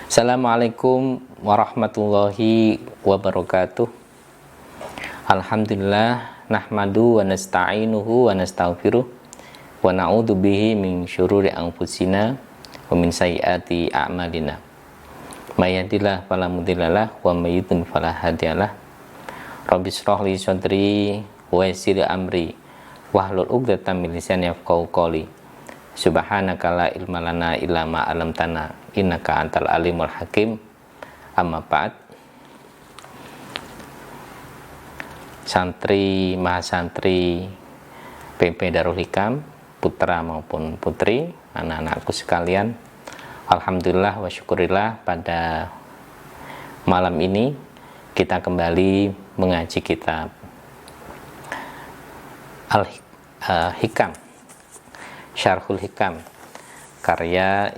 Assalamualaikum warahmatullahi wabarakatuh. Alhamdulillah nahmadu wa nasta'inuhu wa nastaghfiruh wa na'udzu bihi min syururi anfusina wa min sayyiati a'malina. May yahdihillahu fala mudhillalah wa may yudhlil fala hadiyalah. Rabbi shrah li sadri wa yassir amri wahlul 'uqdatam min lisani yafqahu qawli. Subhanaka la ilma lana illa ma 'allamtana innaka antal alimul hakim. Amma ba'd. Santri mahasantri PP Darul Hikam, putra maupun putri, anak-anakku sekalian, alhamdulillah wa syukurillah, pada malam ini kita kembali mengaji kitab Al-Hikam, Syarhul Hikam, karya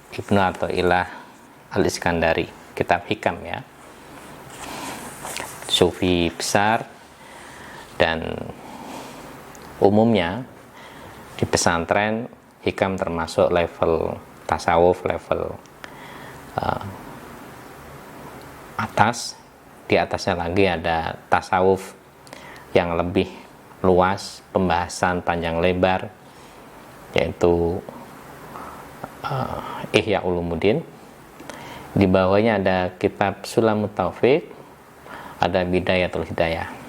Ibnu Athaillah Al-Iskandari, kitab Hikam ya, sufi besar. Dan umumnya di pesantren Hikam termasuk level tasawuf, level atas. Di atasnya lagi ada tasawuf yang lebih luas, pembahasan panjang lebar, yaitu Ihya Ulumuddin. Di bawahnya ada kitab Sulamut Taufiq, ada Bidayatul Hidayah.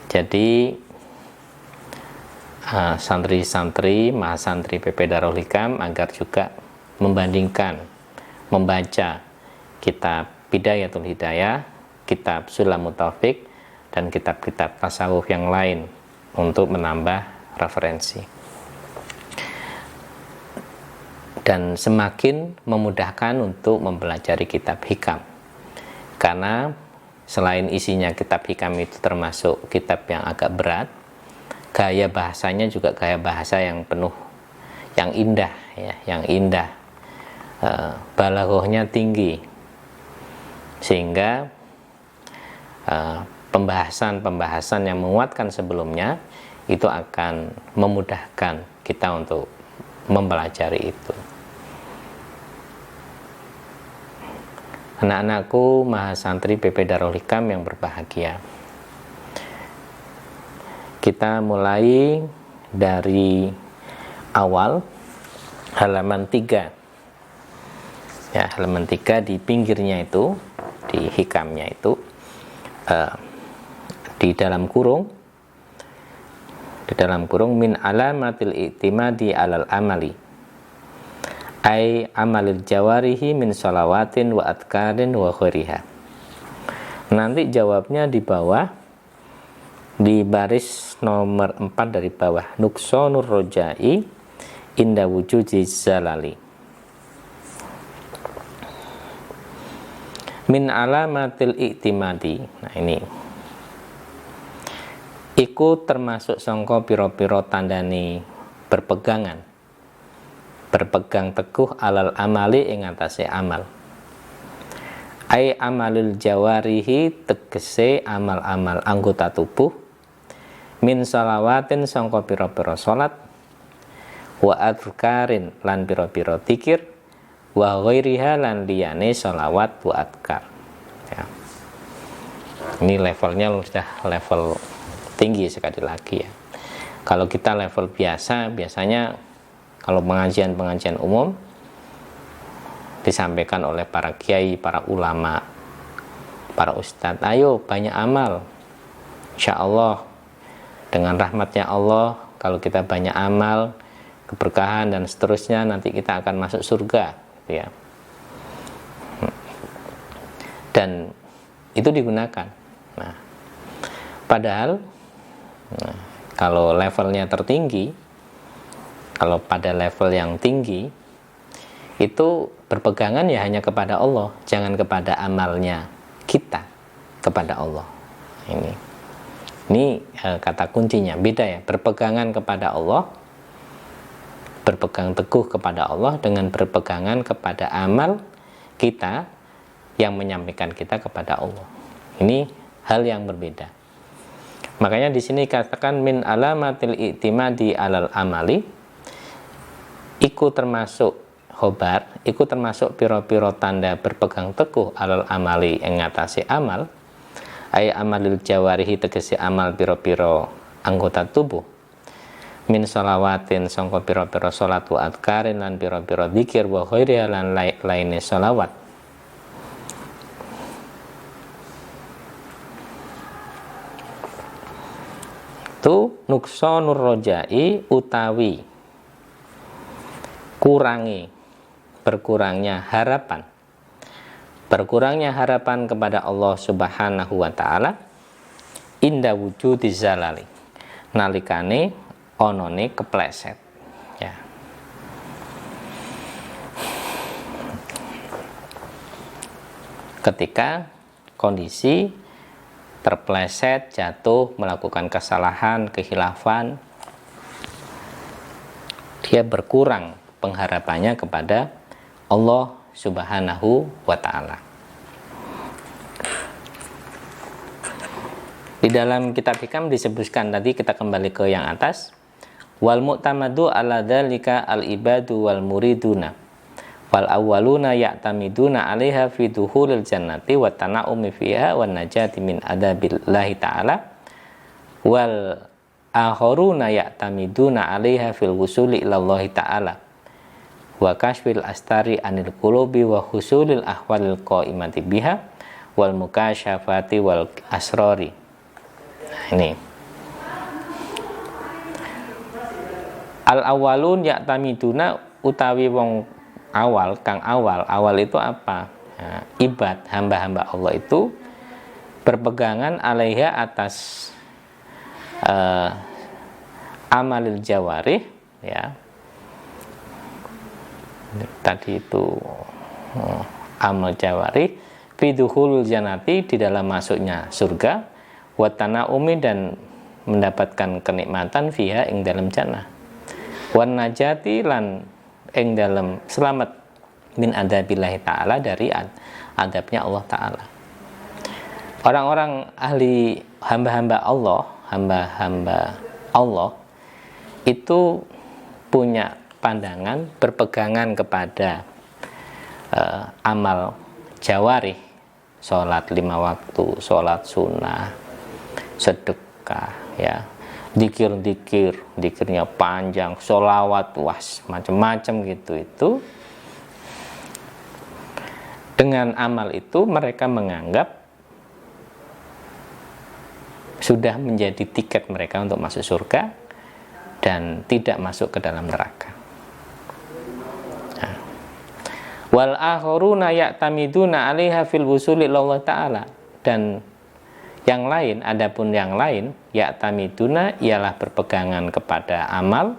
Jadi santri-santri mahasantri PP Darul Hikam agar juga membandingkan, membaca kitab Bidayatul Hidayah, kitab Sulamut Taufiq, dan kitab-kitab tasawuf yang lain untuk menambah referensi. Dan semakin memudahkan untuk mempelajari kitab Hikam, karena selain isinya kitab Hikam itu termasuk kitab yang agak berat, gaya bahasanya juga gaya bahasa yang penuh, yang indah ya, yang indah, balaghahnya tinggi, sehingga pembahasan-pembahasan yang menguatkan sebelumnya itu akan memudahkan kita untuk mempelajari itu. Anak-anakku mahasantri PP Darul Hikam yang berbahagia, kita mulai dari awal halaman 3 ya, halaman 3 di pinggirnya itu, di Hikamnya itu, di dalam kurung min alamatil i'timadi alal amali ay amalil jawarihi min shalawatin wa adkarin wa khairiha. Nanti jawabnya di bawah, di baris nomor 4 dari bawah, nuksonur rojai inda wujudi zalali. Min alamatil i'timadi. Nah ini iku termasuk sangka piro-piro tandani berpegang teguh alal amali ing atase amal. Ai amalul jawarihi, tegese amal-amal anggota tubuh, min shalawatin sangka pira-pira salat, wa adkarin lan pira-pira zikir, wa ghairiha lan liyane shalawat wa adkar ya. Ini levelnya sudah level tinggi sekali lagi ya. Kalau kita level biasa, biasanya kalau pengajian-pengajian umum disampaikan oleh para kiai, para ulama, para ustadz, ayo banyak amal, insya Allah dengan rahmatnya Allah, kalau kita banyak amal, keberkahan dan seterusnya, nanti kita akan masuk surga gitu ya. Dan itu digunakan. Nah, padahal kalau levelnya tertinggi, kalau pada level yang tinggi itu berpegangan ya hanya kepada Allah, jangan kepada amalnya kita, kepada Allah. Ini kata kuncinya, beda ya, berpegangan kepada Allah, berpegang teguh kepada Allah, dengan berpegangan kepada amal kita yang menyampaikan kita kepada Allah. Ini hal yang berbeda. Makanya di sini katakan min alamatil i'timadi alal amali, iku termasuk khobar iku termasuk piro-piro tanda berpegang teguh alal amali ing ngatasi amal, ay amalil jawarihi tegese amal piro-piro anggota tubuh, min sholawatin sangka piro-piro salat wa adkarin lan piro-piro zikir wa ghairiha lan lainne sholawat. Tu nuksonur rojai utawi berkurangnya harapan kepada Allah Subhanahu wa taala inda wujudi zalali nalikane onone kepleset, ya. Ketika kondisi terpleset, jatuh, melakukan kesalahan, kehilafan, dia berkurang pengharapannya kepada Allah Subhanahu wa ta'ala. Di dalam kitab Hikam disebutkan tadi, kita kembali ke yang atas, wal mu'tamadu ala dzalika al ibadu wal muriduna wal awwaluna ya'tamiduna 'alaiha fi dukhulil jannati wa tana'umi fiha wan najati min adabillahi ta'ala wal akharuna ya'tamiduna 'alaiha fil wusuli ilallahi ta'ala wa kashfil astari anil qulubi wa husulil ahwalil qaimati biha wal mukasyafati wal asrari. Nah, ini al awalun ya'tamiduna utawi wong awal itu apa? Nah, ibad hamba-hamba Allah itu berpegangan alaiha atas amalil jawarih, ya. Tadi itu amal jawarih fi dukhulul jannati di dalam masuknya surga wa tanaumi dan mendapatkan kenikmatan fiha ing dalam jannah wan najati lan ing dalam selamat min adabillahi ta'ala dari adabnya Allah ta'ala. Orang-orang ahli hamba-hamba Allah itu punya pandangan berpegangan kepada amal jawarih, sholat 5 waktu, sholat sunnah, sedekah, ya, dikirnya panjang, sholawat, macam-macam gitu. Itu dengan amal itu mereka menganggap sudah menjadi tiket mereka untuk masuk surga dan tidak masuk ke dalam neraka. Nah. Wal akharuna ya'tamiduna 'alaiha fil wusuli ilallah ta'ala, dan yang lain, adapun yang lain, ya'tamiduna ialah berpegangan kepada amal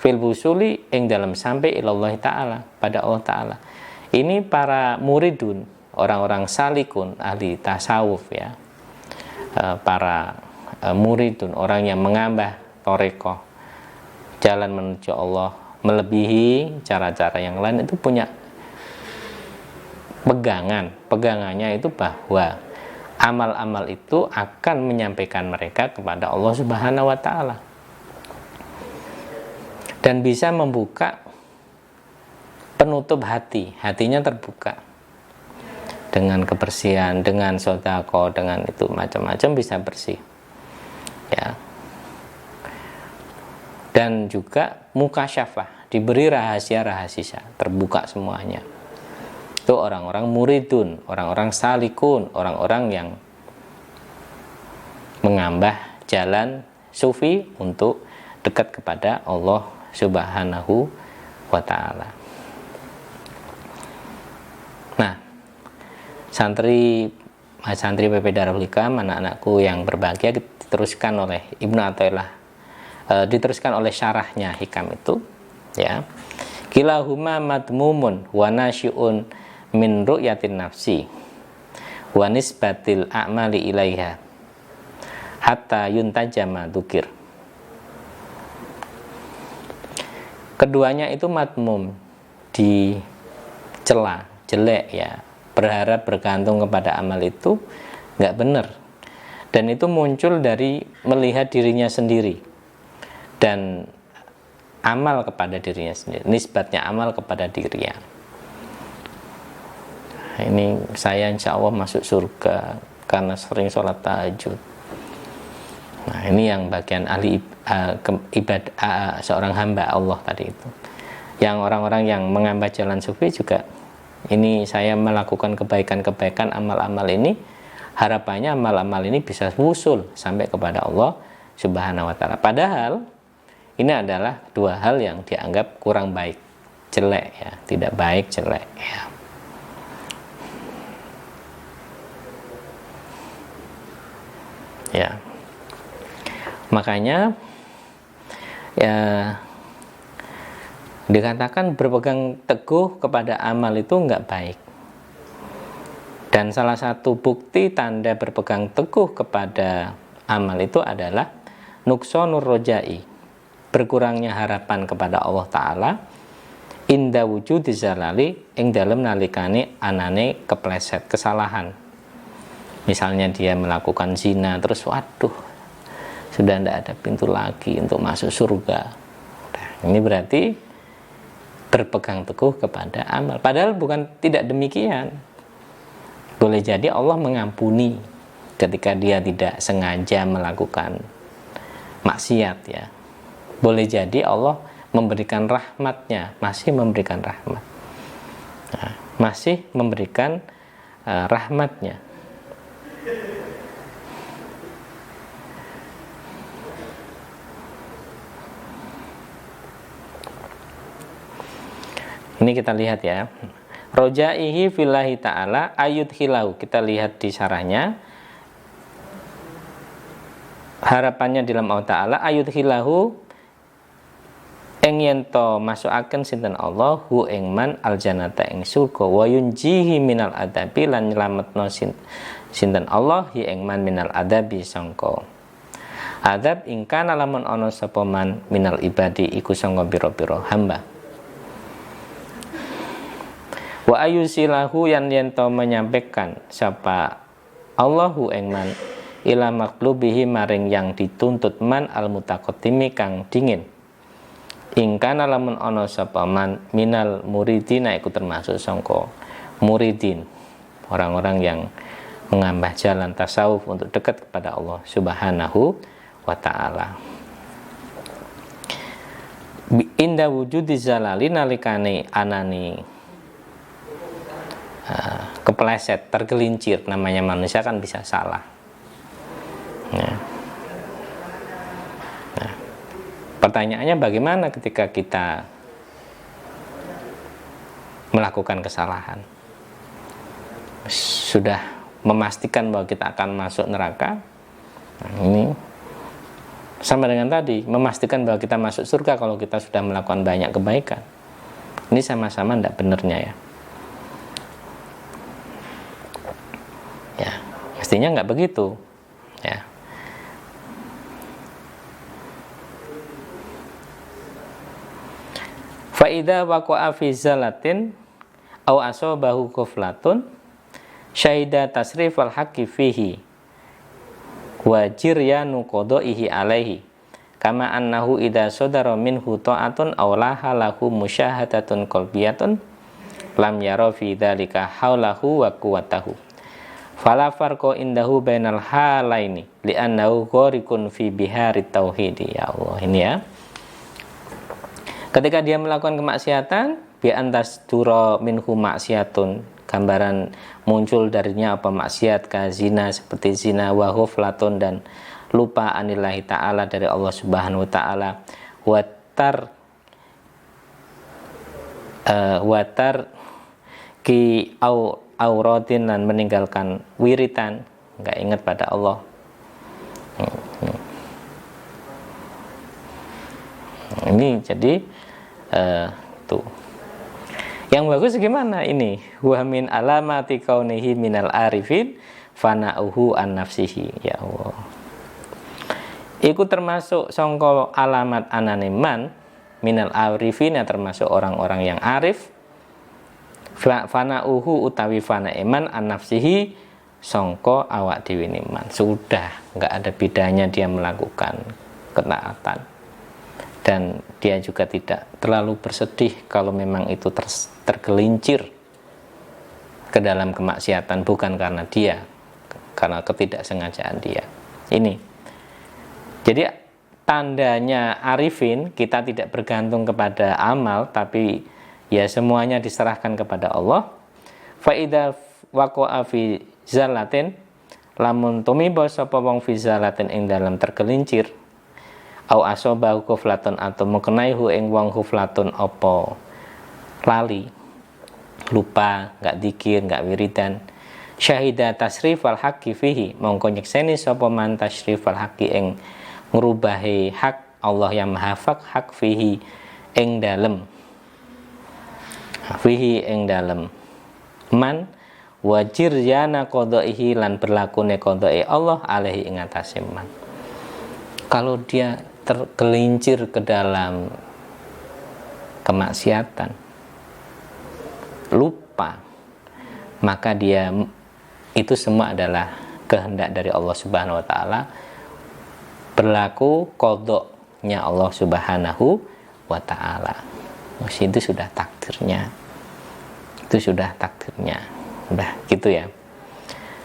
fil wusuli ing dalam sampai ilallah ta'ala, pada Allah ta'ala. Ini para muridun, orang-orang salikun, ahli tasawuf, ya. Para muridun, orang yang menambah thariqah, jalan menuju Allah, melebihi cara-cara yang lain, itu punya pegangannya itu bahwa amal-amal itu akan menyampaikan mereka kepada Allah Subhanahu wa ta'ala dan bisa membuka penutup hatinya terbuka dengan kebersihan, dengan sedekah, dengan itu macam-macam bisa bersih, ya. Dan juga mukasyafah, diberi rahasia-rahasia, terbuka semuanya. Itu orang-orang muridun, orang-orang salikun, orang-orang yang menambah jalan sufi untuk dekat kepada Allah Subhanahu wa ta'ala. Nah, santri PP Darul Hikam, anak-anakku yang berbahagia, diteruskan oleh Ibnu Athaillah, diteruskan oleh syarahnya Hikam itu, ya. Kilahuma madmumun wa nasyi'un min ru'yatin nafsi wa nisbatil a'mali ilaiha hatta yuntajama dzikir. Keduanya itu madmum, dicela, jelek, ya. Berharap bergantung kepada amal itu nggak benar, dan itu muncul dari melihat dirinya sendiri dan amal kepada dirinya sendiri, nisbatnya amal kepada dirinya. Ini saya insya Allah masuk surga karena sering sholat tahajud. Nah, ini yang bagian ahli ibadah seorang hamba Allah tadi itu. Yang orang-orang yang mengambil jalan sufi juga, ini saya melakukan kebaikan-kebaikan, amal-amal ini, harapannya amal-amal ini bisa wusul sampai kepada Allah Subhanahu wa ta'ala. Padahal ini adalah dua hal yang dianggap kurang baik, jelek ya, tidak baik, jelek ya. Ya. Makanya ya dikatakan berpegang teguh kepada amal itu enggak baik. Dan salah satu bukti tanda berpegang teguh kepada amal itu adalah nuksonur rojai, berkurangnya harapan kepada Allah Ta'ala, inda wujudi zalali, ing dalem nalikane anane kepleset, kesalahan. Misalnya dia melakukan zina, terus waduh, sudah tidak ada pintu lagi untuk masuk surga. Nah, ini berarti berpegang teguh kepada amal. Padahal bukan tidak demikian. Boleh jadi Allah mengampuni ketika dia tidak sengaja melakukan maksiat ya. Boleh jadi Allah memberikan rahmatnya, masih memberikan rahmat. Nah, masih memberikan rahmatnya. Ini kita lihat ya. Rojaihi fillahi ta'ala ayut hilau. Kita lihat di syarahnya. Harapannya dalam Allah Ta'ala ayut hilahu ing yento masukaken sinten Allah hu ing man aljanata ing surga wa yunjihi minal adabi lan nyelametno sinten Allah hi ing man minal adabi sangka adab ingkana lamun ana sapa man minal ibadi iku sangka pira-pira hamba. Wa ayusilahu yang yento menyampaikan sapa Allahu ing man ila maqlubihi maring yang dituntut man al mutaqaddimi kang dingin. Ingkana lamun ana sapa man minal muridina iku termasuk sangka muridin, orang-orang yang mengambil jalan tasawuf untuk dekat kepada Allah Subhanahu wa ta'ala. Inda wujudi zalali nalikane anani kepleset, tergelincir, namanya manusia kan bisa salah. Nah, pertanyaannya bagaimana ketika kita melakukan kesalahan? Sudah memastikan bahwa kita akan masuk neraka. Nah, ini sama dengan tadi, memastikan bahwa kita masuk surga kalau kita sudah melakukan banyak kebaikan. Ini sama-sama tidak benarnya ya. Ya, mestinya nggak begitu. Ya. Fa idza waqa'a fi zalatin aw asabahu ghaflatun syahida tasrifal haqqi fihi wa jiryanu qada'ihi alaihi kama annahu idza sadara minhu ta'atun aw lahalahu musyahadatun qalbiyatun lam yara fi dzalika haulahu wa quwwatahu fala farqa indahu bainal halaini li'annahu ghariqun fi biharit tauhid. Ya Allah, ini ya. Ketika dia melakukan kemaksiatan, bi antas dura minhu maksiatun, gambaran muncul darinya apa maksiat, ka zina seperti zina, wa ghaflatun dan lupa anillahi ta'ala dari Allah Subhanahu wa ta'ala, watar ki auratin dan meninggalkan wiritan, enggak ingat pada Allah. Ini jadi tuh. Yang bagus gimana ini? Wa min alamati kaunihi minal arifin fana'uhu an nafsihi. Ya Allah. Iku termasuk sangka alamat anane man minal arifin, termasuk orang-orang yang arif. Fana'uhu utawi fana iman an nafsihi sangka awak dhewe iman. Sudah enggak ada bedanya dia melakukan ketaatan. dan dia juga tidak terlalu bersedih kalau memang itu tergelincir ke dalam kemaksiatan, bukan karena dia, karena ketidaksengajaan dia. Ini jadi tandanya arifin, kita tidak bergantung kepada amal, tapi ya semuanya diserahkan kepada Allah. Fa idza waqa'a fi zalatin, lamun tumiba sapa wong fi zalatin ing dalam tergelincir, au asobahu kuflatun atau mengenaihu ing wong kuflatun apa lali, lupa, enggak dzikir, enggak wiridan, syahida tasrifal haqqi fihi, mongko nyekseni sapa man tasrifal haqqi ing ngrubahi hak Allah yang maha hak fihi ing dalem, fihi ing dalem man wajir yana qadaihi lan berlakune qadai Allah alaihi ing atase man. Kalau dia tergelincir ke dalam kemaksiatan, lupa, maka dia itu semua adalah kehendak dari Allah Subhanahu wa taala, berlaku qadanya Allah Subhanahu wa taala. Itu sudah takdirnya. Itu sudah takdirnya. Udah gitu ya.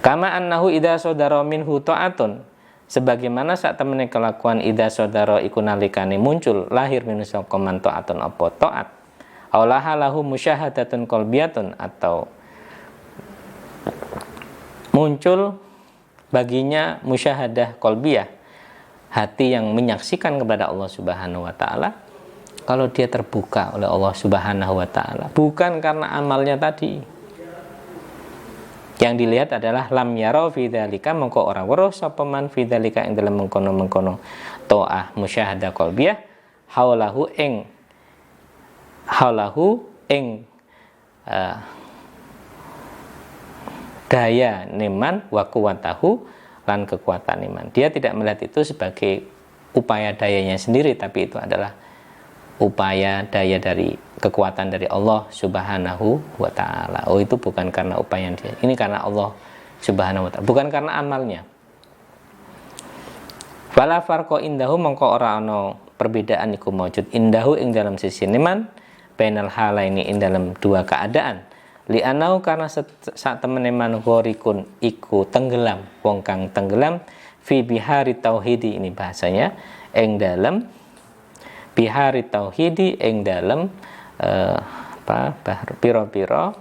Kama annahu idza sadara minhu ta'atun, sebagaimana saat temene kelakuan idza sadara iku nalikane muncul lahir minus man ta'atun apa ta'at, aulaha lahu musyahadatun qalbiyatun, atau muncul baginya musyahadah qalbiyah, hati yang menyaksikan kepada Allah Subhanahu wa taala. Kalau dia terbuka oleh Allah Subhanahu wa taala, bukan karena amalnya tadi. Yang dilihat adalah lam yara fi dzalika, mongko ora weruh sapa man fi dzalika ing dalem mengkono-mengkono ta'ah musyahadah qalbiyah, haulahu ing daya neman wa kuwatahu lan kekuatan iman. Dia tidak melihat itu sebagai upaya dayanya sendiri, tapi itu adalah upaya daya dari kekuatan dari Allah Subhanahu wa taala. Oh, itu bukan karena upaya dia. Ini karena Allah Subhanahu wa taala, bukan karena amalnya. Fala farqa indahu, mongko ora ana perbedaan iku maujud indahu ing dalam sisi neman bainal halaini ing dalam dua keadaan. Li'anau, karena saat temene man ghorikun iku tenggelam, wong kang tenggelam fi bihari tauhidi, ini bahasanya ing dalam bihari tauhidi ing dalam piro-piro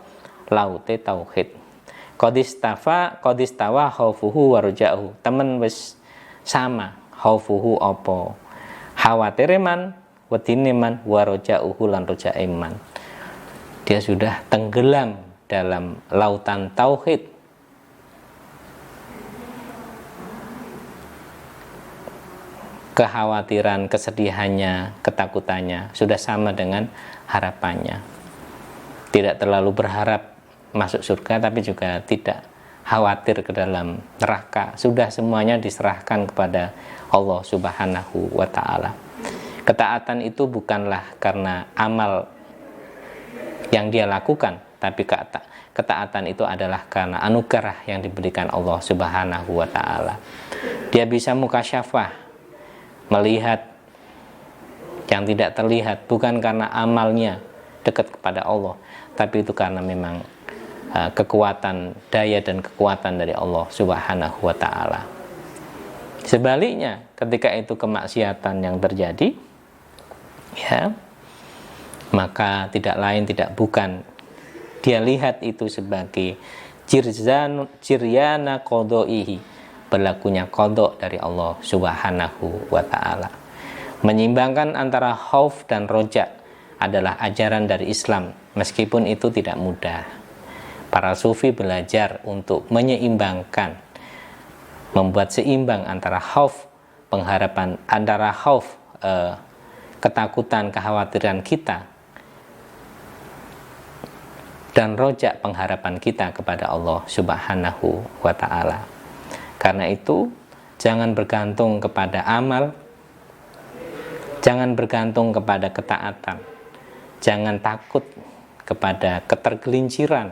laute tauhid. Qadistawa khaufuhu wa raja'uhu, temen wis sama khaufuhu apa khawatire man, wedine man, wa raja'uhu lan rajae man. Dia sudah tenggelam dalam lautan tauhid. Kekhawatiran, kesedihannya, ketakutannya sudah sama dengan harapannya. Tidak terlalu berharap masuk surga, tapi juga tidak khawatir ke dalam neraka. Sudah semuanya diserahkan kepada Allah Subhanahu wa ta'ala. Ketaatan itu bukanlah karena amal yang dia lakukan, tapi ketaatan itu adalah karena anugerah yang diberikan Allah Subhanahu wa ta'ala. Dia bisa mukasyafah, melihat yang tidak terlihat, bukan karena amalnya dekat kepada Allah, tapi itu karena memang kekuatan daya dan kekuatan dari Allah Subhanahu wa ta'ala. Sebaliknya, ketika itu kemaksiatan yang terjadi, ya, maka tidak lain tidak bukan dia lihat itu sebagai jiryana qadaihi, berlakunya qada dari Allah Subhanahu wa ta'ala. Menyimbangkan antara khauf dan roja adalah ajaran dari Islam, meskipun itu tidak mudah. Para sufi belajar untuk menyeimbangkan, membuat seimbang antara khauf, pengharapan, antara khauf, ketakutan, kekhawatiran kita, dan roja, pengharapan kita kepada Allah Subhanahu wa ta'ala. Karena itu, jangan bergantung kepada amal, jangan bergantung kepada ketaatan, jangan takut kepada ketergelinciran,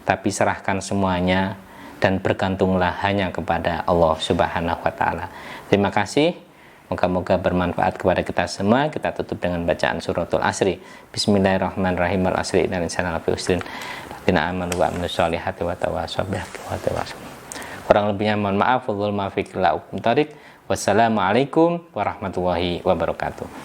tapi serahkan semuanya dan bergantunglah hanya kepada Allah Subhanahu wa ta'ala. Terima kasih. Moga-moga bermanfaat kepada kita semua. Kita tutup dengan bacaan suratul Asri. Bismillahirrahmanirrahim. Al-asri innal insana lafi khusrin. Alladzina amanu wa amilus solihati wa tawassaw bil haqqi wa tawassaw. Kurang lebihnya mohon maaf. Wassalamualaikum warahmatullahi wabarakatuh.